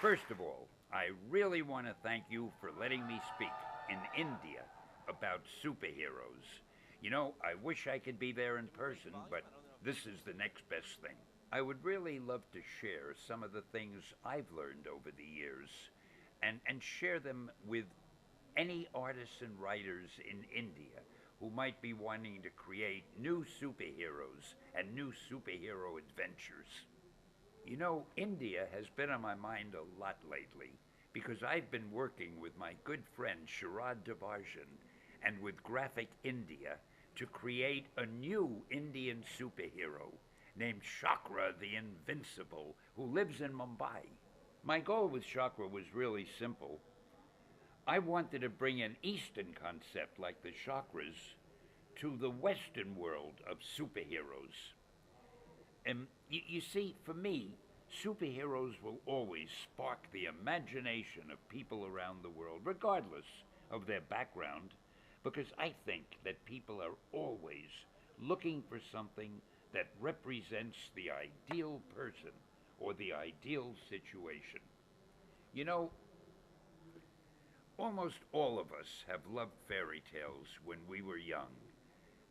First of all, I really want to thank you for letting me speak in India about superheroes. You know, I wish I could be there in person, but this is the next best thing. I would really love to share some of the things I've learned over the years and share them with any artists and writers in India who might be wanting to create new superheroes and new superhero adventures. You know, India has been on my mind a lot lately because I've been working with my good friend Sharad Devarjan and with Graphic India to create a new Indian superhero named Chakra the Invincible who lives in Mumbai. My goal with Chakra was really simple. I wanted to bring an Eastern concept like the chakras to the Western world of superheroes. And you see, for me, superheroes will always spark the imagination of people around the world, regardless of their background, because I think that people are always looking for something that represents the ideal person or the ideal situation. You know, almost all of us have loved fairy tales when we were young.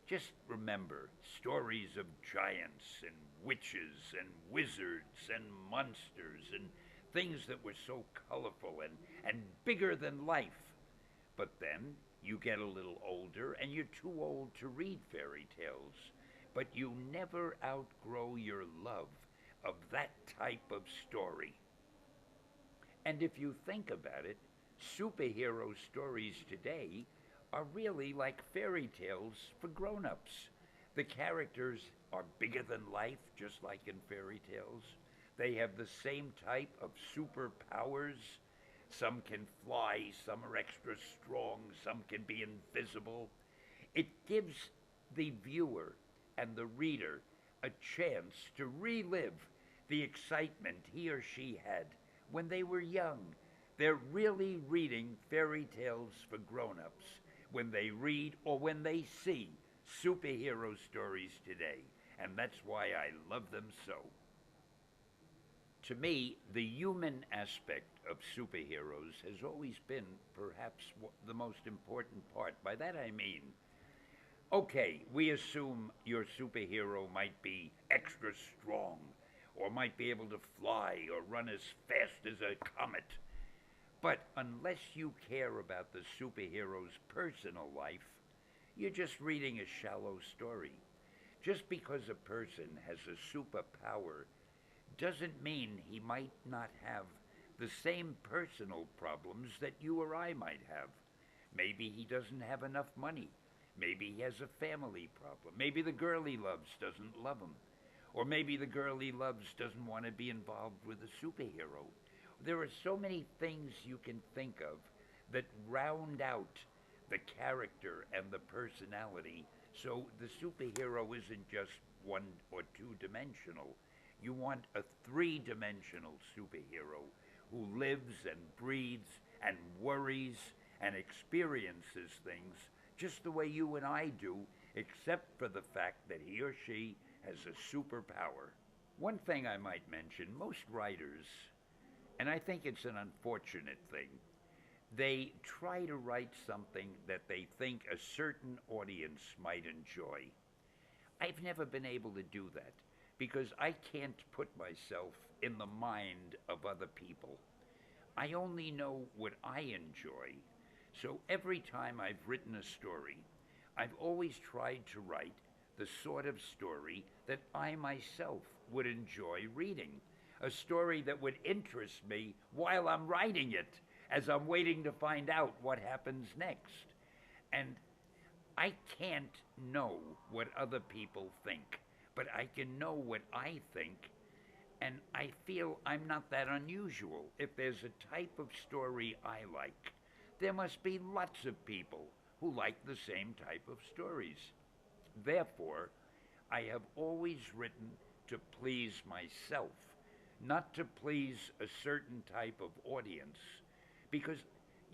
Just remember stories of giants and witches and wizards and monsters and things that were so colorful and bigger than life. But then you get a little older and you're too old to read fairy tales. But you never outgrow your love of that type of story. And if you think about it, superhero stories today are really like fairy tales for grown ups. The characters are bigger than life, just like in fairy tales. They have the same type of superpowers. Some can fly, some are extra strong, some can be invisible. It gives the viewer and the reader a chance to relive the excitement he or she had when they were young. They're really reading fairy tales for grown ups when they read or when they see superhero stories today. And that's why I love them so. To me, the human aspect of superheroes has always been perhaps the most important part. By that I mean, okay, we assume your superhero might be extra strong or might be able to fly or run as fast as a comet. But unless you care about the superhero's personal life, you're just reading a shallow story. Just because a person has a superpower doesn't mean he might not have the same personal problems that you or I might have. Maybe he doesn't have enough money. Maybe he has a family problem. Maybe the girl he loves doesn't love him. Or maybe the girl he loves doesn't want to be involved with a superhero. There are so many things you can think of that round out the character and the personality. So the superhero isn't just one or two dimensional. You want a three-dimensional superhero who lives and breathes and worries and experiences things just the way you and I do, except for the fact that he or she has a superpower. One thing I might mention, most writers, and I think it's an unfortunate thing, they try to write something that they think a certain audience might enjoy. I've never been able to do that because I can't put myself in the mind of other people. I only know what I enjoy. So every time I've written a story, I've always tried to write the sort of story that I myself would enjoy reading. A story that would interest me while I'm writing it, as I'm waiting to find out what happens next. And I can't know what other people think, but I can know what I think, and I feel I'm not that unusual. If there's a type of story I like, there must be lots of people who like the same type of stories. Therefore, I have always written to please myself, not to please a certain type of audience, because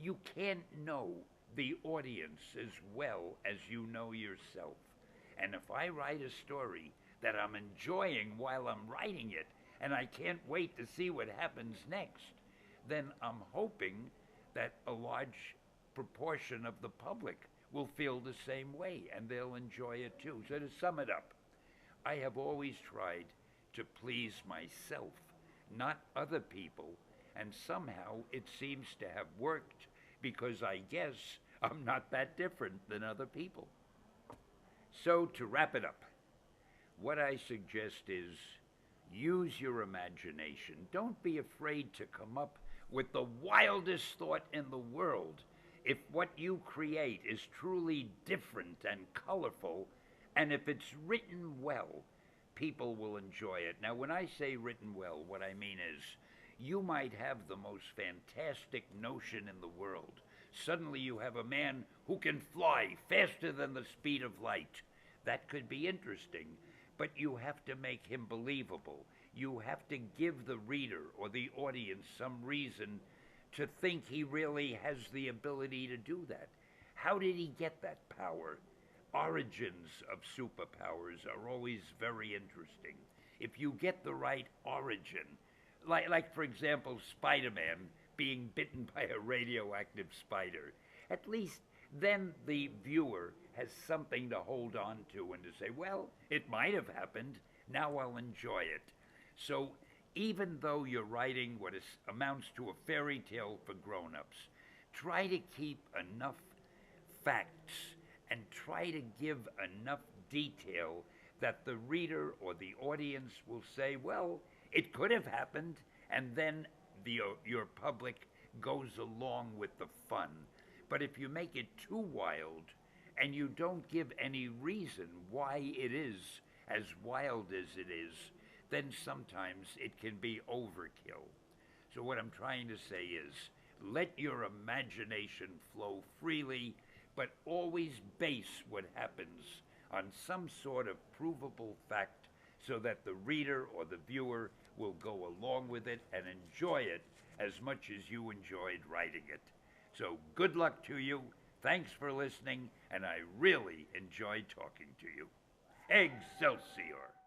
you can't know the audience as well as you know yourself. And if I write a story that I'm enjoying while I'm writing it, and I can't wait to see what happens next, then I'm hoping that a large proportion of the public will feel the same way and they'll enjoy it too. So to sum it up, I have always tried to please myself, not other people, and somehow it seems to have worked because I guess I'm not that different than other people. So to wrap it up, what I suggest is use your imagination. Don't be afraid to come up with the wildest thought in the world. If what you create is truly different and colorful, and if it's written well, people will enjoy it. Now, when I say written well, what I mean is you might have the most fantastic notion in the world. Suddenly you have a man who can fly faster than the speed of light. That could be interesting, but you have to make him believable. You have to give the reader or the audience some reason to think he really has the ability to do that. How did he get that power? Origins of superpowers are always very interesting. If you get the right origin, like for example, Spider-Man being bitten by a radioactive spider, at least then the viewer has something to hold on to and to say, well, it might have happened, now I'll enjoy it. So even though you're writing what amounts to a fairy tale for grown-ups, try to keep enough facts and try to give enough detail that the reader or the audience will say, well, it could have happened, and then your public goes along with the fun. But if you make it too wild and you don't give any reason why it is as wild as it is, then sometimes it can be overkill. So what I'm trying to say is, let your imagination flow freely, but always base what happens on some sort of provable fact so that the reader or the viewer will go along with it and enjoy it as much as you enjoyed writing it. So good luck to you. Thanks for listening, and I really enjoyed talking to you. Excelsior!